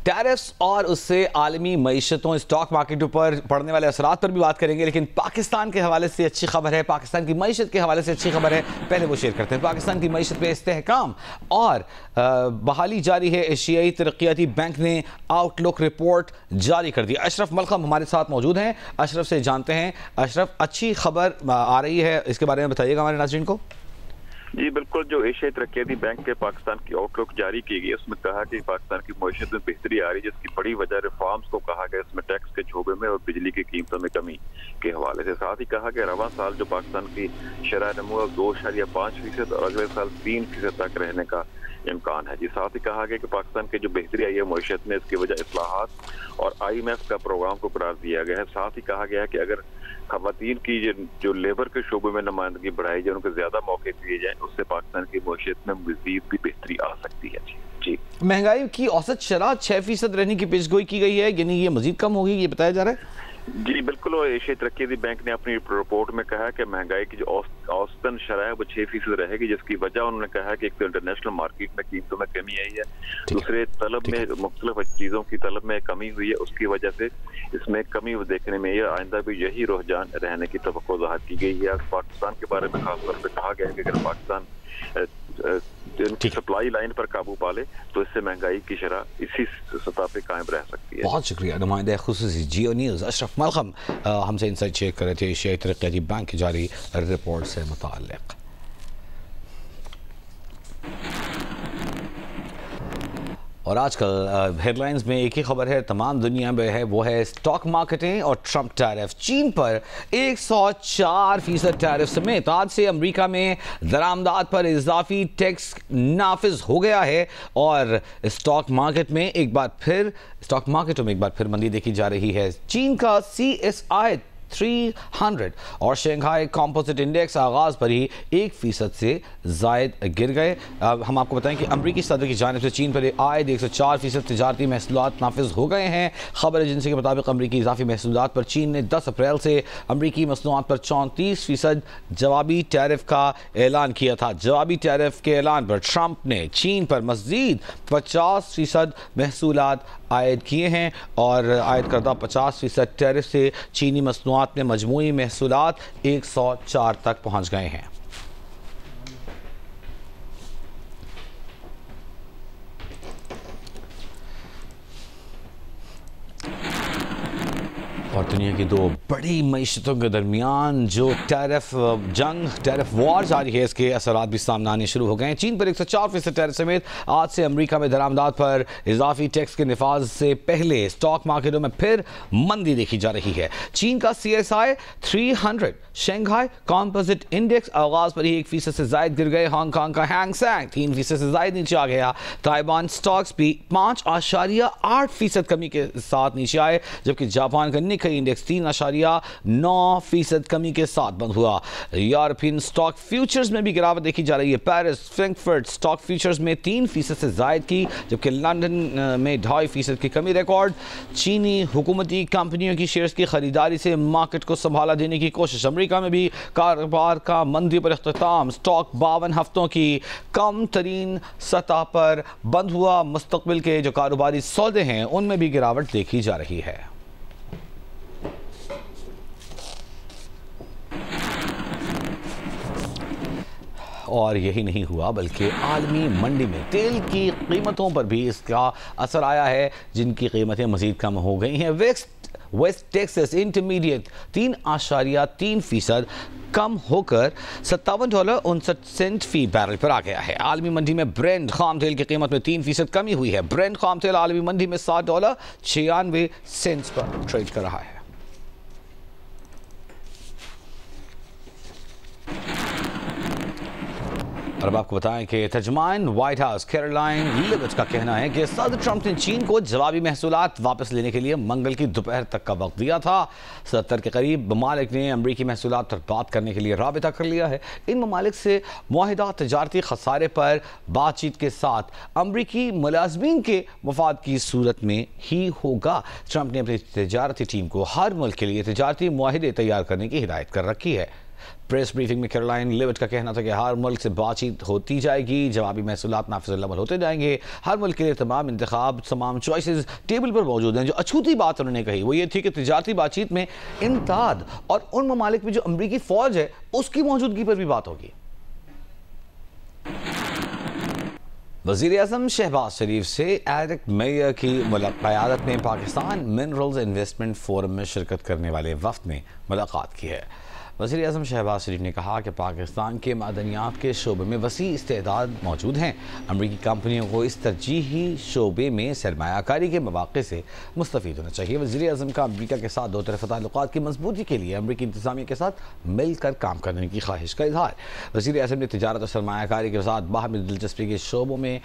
Tariffs और उससे आलमी मईशतों स्टॉक मार्केटों पर पड़ने वाले असरात पर भी बात करेंगे, लेकिन पाकिस्तान के हवाले से अच्छी खबर है, पाकिस्तान की मईशत के हवाले से अच्छी खबर है, पहले वो शेयर करते हैं। पाकिस्तान की मईशत पे इस्तेहकाम और बहाली जारी है। एशियाई तरक्याती बैंक ने आउटलुक रिपोर्ट जारी कर दी। अशरफ मलखम हमारे साथ मौजूद हैं, अशरफ से जानते हैं। अशरफ, अच्छी खबर आ रही है, इसके बारे में बताइएगा हमारे नाज़रीन को। जी बिल्कुल, जो एशियाई तरक्याती बैंक के पाकिस्तान की आउटलुक जारी की गई, उसमें कहा कि पाकिस्तान की मईशत में बेहतरी आ रही है, जिसकी बड़ी वजह रिफॉर्म्स को कहा गया, इसमें टैक्स के शोबे में और बिजली की कीमतों में कमी के हवाले से। साथ ही कहा कि रवां साल जो पाकिस्तान की शरह नमू 2.5% और अगले साल 3% तक रहने का इम्कान है। जी साथ ही कहा गया कि पाकिस्तान की जो बेहतरी आई है मईशत में, इसकी वजह इस्लाहात और IMF का प्रोग्राम को करार दिया गया है। साथ ही कहा गया है कि अगर खवातीन की जो लेबर के शोबे में नुमाइंदगी बढ़ाई जाए, उनको ज्यादा मौके दिए जाए, उससे पाकिस्तान की मईशत में मजीद भी बेहतरी आ सकती है। जी, महंगाई की औसत शरह 6% रहने की पेशगोई की गई है, यानी ये मजीद कम होगी, ये बताया जा रहा है। जी बिल्कुल, और एशियाई तरक्याती बैंक ने अपनी रिपोर्ट में कहा कि महंगाई की जो औसतन शरह है वो 6% रहेगी, जिसकी वजह उन्होंने कहा कि एक तो इंटरनेशनल मार्केट में कीमतों में कमी आई है, दूसरे तलब में मुख्तलिफ चीज़ों की तलब में कमी हुई है, उसकी वजह से इसमें कमी देखने में है। आइंदा भी यही रुझान रहने की तवक्को ज़ाहिर की गई है। पाकिस्तान के बारे में खासतौर पर कहा गया है कि अगर पाकिस्तान सप्लाई लाइन पर काबू पाले तो इससे महंगाई की शरह इसी सतह पे कायम रह सकती है। बहुत शुक्रिया नुमाइंदा खुसूसी जियो न्यूज़ अशरफ मलखम हमसे इनसाइट शेयर कर रहे थे एशियाई तरक्याती बैंक की जारी रिपोर्ट से मुताल्लिक। और आजकल हेडलाइंस में एक ही खबर है, तमाम दुनिया में है, वो है स्टॉक मार्केटें और ट्रंप टैरिफ। चीन पर 104% टैरिफ समेत आज से अमेरिका में दरामदात पर इजाफी टैक्स नाफिज हो गया है और स्टॉक मार्केटों में एक बार फिर मंदी देखी जा रही है। चीन का CSI 300 और शंघाई कंपोजिट इंडेक्स आगाज पर ही 1% से जायद गिर गए। हम आपको बताएं कि अमरीकी सदर की जानिब से चीन पर आयद 104% तिजारती महसूलात नाफिज हो गए हैं। खबर एजेंसी के मुताबिक अमरीकी इजाफी महसूलात पर चीन ने 10 अप्रैल से अमरीकी मसनूआत पर 34% जवाबी टैरिफ का ऐलान किया था। जवाबी टैरिफ के ऐलान पर ट्रंप ने चीन पर मज़ीद 50% महसूलात आयद किए हैं और आयद करदा 50% टैरिफ से चीनी मसनूआत में मजमूई महसूलात 104 तक पहुंच गए हैं। और दुनिया की दो बड़ी मईशतों के दरमियान जो टैरिफ वॉर जारी है, इसके असरात भी सामने आने शुरू हो गए हैं। चीन पर 104% टैरिफ समेत आज से अमेरिका में दरामदात पर इजाफी टैक्स के निफाज से पहले स्टॉक मार्केटों में फिर मंदी देखी जा रही है। चीन का CSI 300 शंघाई कंपोजिट इंडेक्स आगाज पर ही 1% से जायद गिर गए। हांगकांग का हैंग सेंग 3% से जायद नीचे आ गया। ताइवान स्टॉक्स भी 5.8% कमी के साथ नीचे आए, जबकि जापान का निक्केई इंडेक्स 3.9% कमी के साथ बंद हुआ। यूरोपियन स्टॉक फ्यूचर्स में भी गिरावट देखी जा रही है। पेरिस फ्रैंकफर्ट स्टॉक फ्यूचर्स में 3% से जायद की, जबकि लंदन में 2.5% की कमी रिकॉर्ड। चीनी हुकूमती कंपनियों की शेयर्स की खरीदारी से मार्केट को संभाला देने की कोशिश। अमेरिका में भी कारोबार का मंदी पर इख्तिताम। स्टॉक 52 हफ्तों की कम तरीन सतह पर बंद हुआ। मुस्तकबिल के जो कारोबारी सौदे हैं उनमें भी गिरावट देखी जा रही है। और यही नहीं हुआ, बल्कि आलमी मंडी में तेल की कीमतों पर भी इसका असर आया है, जिनकी कीमतें मजीद कम हो गई हैं। वेस्ट टेक्सास इंटरमीडिएट 3.3% कम होकर $57.59 फी बैरल पर आ गया है। आलमी मंडी में ब्रेंट खाम तेल की कीमत में 3% कमी हुई है। ब्रेंट खाम तेल आलमी मंडी में $60.96 पर ट्रेड कर रहा है। और अब आपको बताएं कि तर्जुमान व्हाइट हाउस कैरोलाइन लिविट का कहना है कि सदर ट्रंप ने चीन को जवाबी महसूलात वापस लेने के लिए मंगल की दोपहर तक का वक्त दिया था। 70 के करीब ममालिक ने अमरीकी महसूलात पर बात करने के लिए राबिता कर लिया है। इन ममालिक से मुआहिदा तजारती खसारे पर बातचीत के साथ अमरीकी मुलाजमीन के मफाद की सूरत में ही होगा। ट्रंप ने अपनी तजारती टीम को हर मुल्क के लिए तजारती मुआहिदे तैयार करने की हिदायत कर रखी है। प्रेस ब्रीफिंग में कैरोलाइन लिविट का कहना था कि हर मुल्क से बातचीत होती जाएगी, जवाबी महसूलात नाफिज़ अमल होते जाएंगे, हर मुल्क के लिए तमाम इंतखाब, तमाम चॉइसेस टेबल पर मौजूद हैं। जो अछूती बात उन्होंने कही वो ये थी कि तिजारती बातचीत में इम्दाद और उन ममालिक में जो अमरीकी फ़ौज है उसकी मौजूदगी पर भी बात होगी। वज़ीर-ए-आज़म शहबाज शरीफ से एरिक मेयर की क़यादत में पाकिस्तान मिनरल्स इन्वेस्टमेंट फोरम में शिरकत करने वाले वफ़द ने मुलाकात की है। वज़ीर-ए-आज़म शहबाज शरीफ ने कहा कि पाकिस्तान के मादनियात के शोबे में वसी इस्तेदाद मौजूद हैं। अमरीकी कंपनियों को इस तरजीही शोबे में सरमायाकारी के मौक़े से मुस्तफ़ीद होना चाहिए। वज़ीर-ए-आज़म का अमरीका के साथ दो तरफ़ा ताल्लुक़ात की मजबूती के लिए अमरीकी इंतज़ामिया के साथ मिलकर काम करने की ख्वाहिश का इज़हार। वज़ीर-ए-आज़म ने तिजारत और सरमायाकारी के साथ बाहमी दिलचस्पी के शोबों में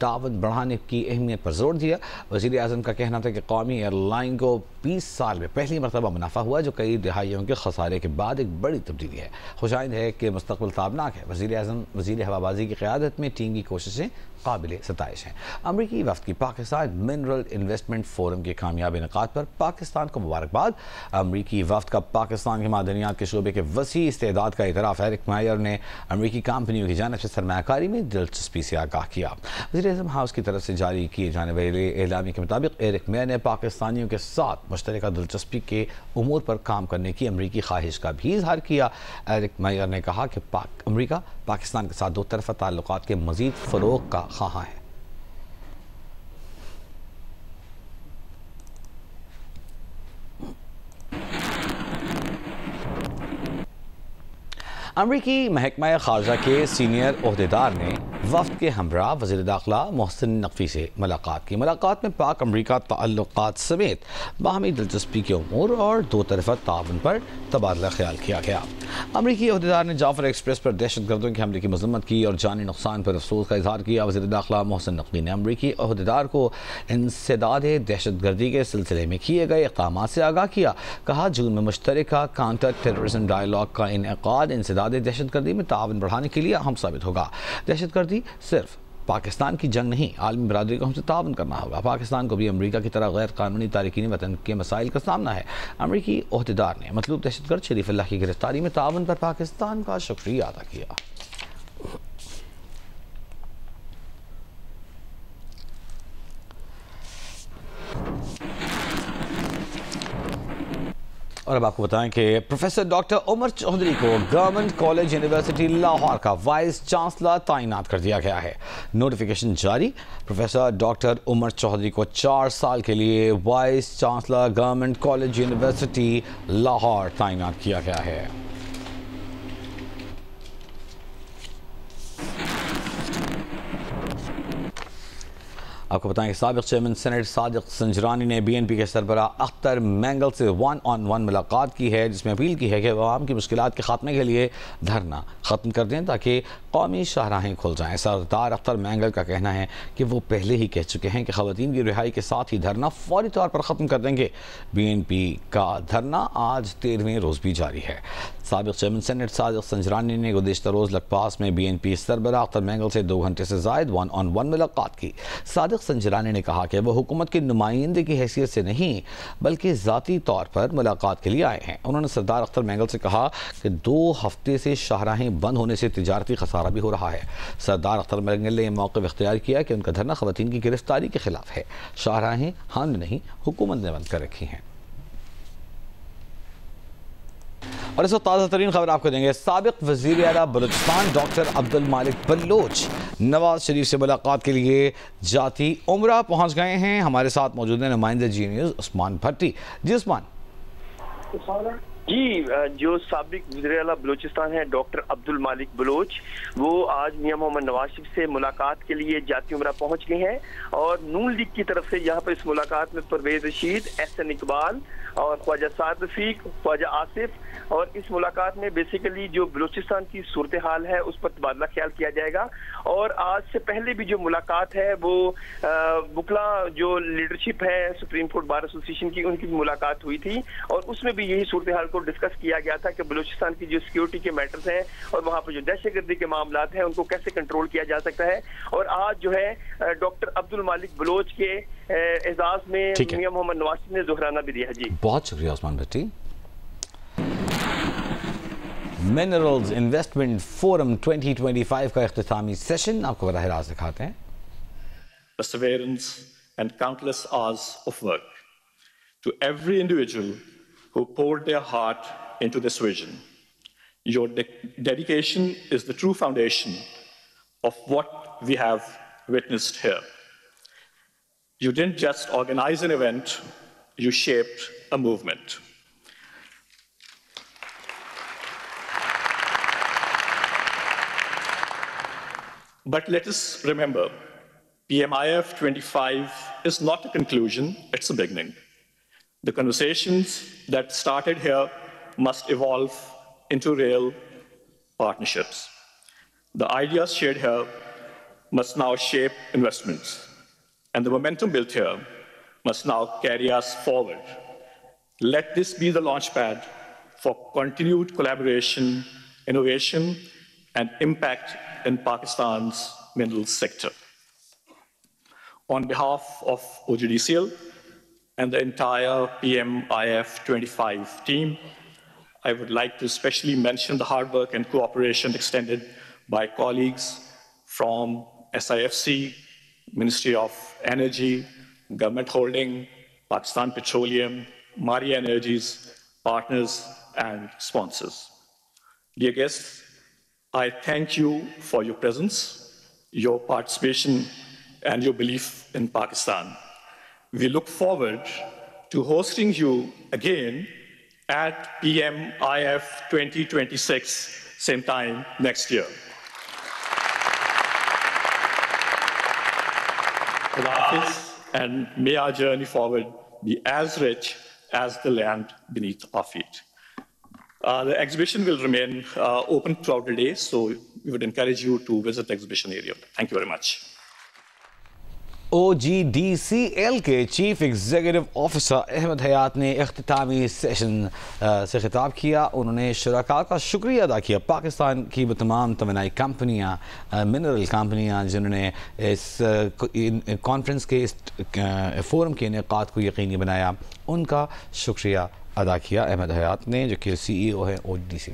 ताउन बढ़ाने की अहमियत पर जोर दिया। वज़ीर-ए-आज़म का कहना था कि कौमी एयरलाइन को 20 साल में पहली मरतबा मुनाफा हुआ, जो कई दिहाइयों के खसारे के बाद एक बड़ी तब्दीली है। खुशाइंद है कि मुस्तक़बिल ताबनाक है। वज़ीर-ए-आज़म वज़ीर हवाबाजी की क़यादत में टीम की कोशिशें काबिल सताइश हैं। अमरीकी वफ़द की पाकिस्तान मिनरल इन्वेस्टमेंट फोरम के कामयाब इनेकाद पर पाकिस्तान को मुबारकबाद। अमरीकी वफ़द का पाकिस्तान के मादनियात के शोबे के वसी इस्तेदाद का इतराफ़ एरिक मेयर ने अमरीकी कंपनियों की जानिब से सरमायाकारी में दिलचस्पी से आगाह किया। वज़ीर-ए-आज़म हाउस की तरफ से जारी किए जाने वाले एलामी के मुताबिक एरिक मेयर ने पाकिस्तानियों के साथ मुश्तरका दिलचस्पी के उमूर पर काम करने की अमरीकी ख्वाहिश का भी इज़हार किया। एरिक मेयर ने कहा कि अमरीका पाकिस्तान के साथ दो तरफ़ा ताल्लुक़ात के मज़ीद फ़रोग़ का ख़्वाह है। अमरीकी महकमा ख़ारजा के सीनियर ओहदेदार ने वफ़द के हमरा वज़ीर दाखिला मोहसिन नक़वी से मुलाकात की। मुलाकात में पाक अमरीका ताल्लुक़ात समेत बाहमी दिलचस्पी के उमूर और दो तरफ़ा ताउन पर तबादला ख्याल किया गया। अमरीकी ओहदेदार ने जाफर एक्सप्रेस पर दहशत गर्दों के हमले की मज़म्मत की और जानी नुकसान पर अफसोस का इज़हार किया। वज़ीर दाखिला मोहसिन नक़वी ने अमरीकी ओहदेदार को इंसदाद दहशत गर्दी के सिलसिले में किए गए इक़दामात से आगाह किया। कहा, जून में मुश्तरका काउंटर टेररिज्म डायलॉग का इनेकाद इंसदाद दहशत गर्दी में ताउन बढ़ाने के लिए अहम साबित होगा। दहशत गर्दी सिर्फ पाकिस्तान की जंग नहीं, आलमी बरादरी को हमसे ताउन करना होगा। पाकिस्तान को भी अमरीका की तरह गैर कानूनी तारकीन वतन के मसाइल का सामना है। अमरीकी ओहदेदार ने मतलूब दहशतगर्द शरीफ अल्लाह की गिरफ्तारी में ताउन पर पाकिस्तान का शुक्रिया अदा किया। और अब आपको बताएं कि प्रोफेसर डॉक्टर उमर चौधरी को गवर्नमेंट कॉलेज यूनिवर्सिटी लाहौर का वाइस चांसलर तैनात कर दिया गया है। नोटिफिकेशन जारी। प्रोफेसर डॉक्टर उमर चौधरी को 4 साल के लिए vice chancellor government college university Lahore तैनात किया गया है। आपको बताएं कि साबिक चेयरमैन सेनेट सादिक संजरानी ने BNP के सरबराह अख्तर मैंगल से 1-on-1 मुलाकात की है, जिसमें अपील की है कि आवाम की मुश्किलात के खात्मे के लिए धरना ख़त्म कर दें ताकि कौमी शाहराहें खुल जाएँ। सरदार अख्तर मैंगल का कहना है कि वो पहले ही कह चुके हैं कि ख़वातीन की रिहाई के साथ ही धरना फौरी तौर पर ख़त्म कर देंगे। BNP का धरना आज 13वें रोज़ भी जारी है। साबिक चेयरमैन सेनेट सादिक संजरानी ने गुज़िश्ता रोज़ लखपास में BNP सरबराह अख्तर मैंगल से 2 घंटे से ज़ायद 1-on-1 मुलाकात की। सादिक संजरानी ने कहा कि वो हुकूमत के नुमाइंदे की हैसियत से नहीं बल्कि ज़ाती तौर पर मुलाकात के लिए आए हैं। उन्होंने सरदार अख्तर मैंगल से कहा कि 2 हफ्ते से शाहराहें बंद होने से तिजारती खसारा भी हो रहा है। सरदार अख्तर मैंगल ने मौक़िफ़ इख्तियार किया कि उनका धरना ख़वातीन की गिरफ्तारी के खिलाफ है। शाहराहें हमने नहीं, हुकूमत ने बंद कर रखी हैं। और इस वक्त ताज़ा तरीन खबर आपको देंगे। साबिक वज़ीर आला बलूचिस्तान डॉक्टर अब्दुल मालिक बलोच नवाज शरीफ से मुलाकात के लिए जाती उम्रा पहुंच गए हैं। हमारे साथ मौजूद हैं नुमाइंदे जी न्यूज़ उस्मान भट्टी। जी उस्मान। जी, जो साबिक वज़ीर आला बलूचिस्तान है डॉक्टर अब्दुल मालिक बलोच, वो आज मियां मोहम्मद नवाज शरीफ से मुलाकात के लिए जाती उम्रा पहुंच गए हैं। और नून लीग की तरफ से यहाँ पर इस मुलाकात में परवेज रशीद, एहसन इकबाल और ख्वाजा साद रफीक, ख्वाजा आसिफ, और इस मुलाकात में बेसिकली जो बलूचिस्तान की सूरत हाल है उस पर तबादला ख्याल किया जाएगा। और आज से पहले भी जो मुलाकात है वो बुकला जो लीडरशिप है सुप्रीम कोर्ट बार एसोसिएशन की, उनकी मुलाकात हुई थी और उसमें भी यही सूरत हाल को डिस्कस किया गया था कि बलूचिस्तान की जो सिक्योरिटी के मैटर्स हैं और वहाँ पर जो दहशतगर्दी के मामलात हैं उनको कैसे कंट्रोल किया जा सकता है। और आज जो है डॉक्टर अब्दुल मालिक बलोच के एजाज में मियां मोहम्मद नवाज ने ज़ोहराना भी दिया। जी बहुत शुक्रिया उस्मान भट्टी। منرلز انویسٹمنٹ فورم 2025 کا اختتامی سیشن آپ کو براہ راست دکھاتے ہیں. Perseverance and countless hours of work. To every individual who poured their heart into this vision, your dedication is the true foundation of what we have witnessed here. You didn't just organize an event, you shaped a movement. But let us remember, PMIF 25 is not a conclusion, it's a beginning. The conversations that started here must evolve into real partnerships. The ideas shared here must now shape investments, and the momentum built here must now carry us forward. Let this be the launchpad for continued collaboration, innovation, and impact in Pakistan's minerals sector. On behalf of OGDCL and the entire PMIF 25 team, I would like to especially mention the hard work and cooperation extended by colleagues from SIFC, Ministry of Energy, Government Holding, Pakistan Petroleum, Maria Energies, partners, and sponsors. Dear guests, I thank you for your presence, your participation, and your belief in Pakistan. We look forward to hosting you again at PMIF 2026, same time next year. Khuda Hafiz, and may our journey forward be as rich as the land beneath our feet. The exhibition will remain open throughout the day, so we would encourage you to visit the exhibition area. Thank you very much. OGDCL کے chief executive officer Ahmad حیات نے اختتامی session سے خطاب کیا. انہوں نے شرکاء کا شکریہ ادا کیا. پاکستان کی وہ تمام توانائی کمپنیاں، منرل کمپنیاں جنہوں نے اس کانفرنس کے اس فورم کے انعقاد کو یقینی بنایا، ان کا شکریہ ادا کیا احمد حیات نے، جو کہ CEO ہے OGDCL.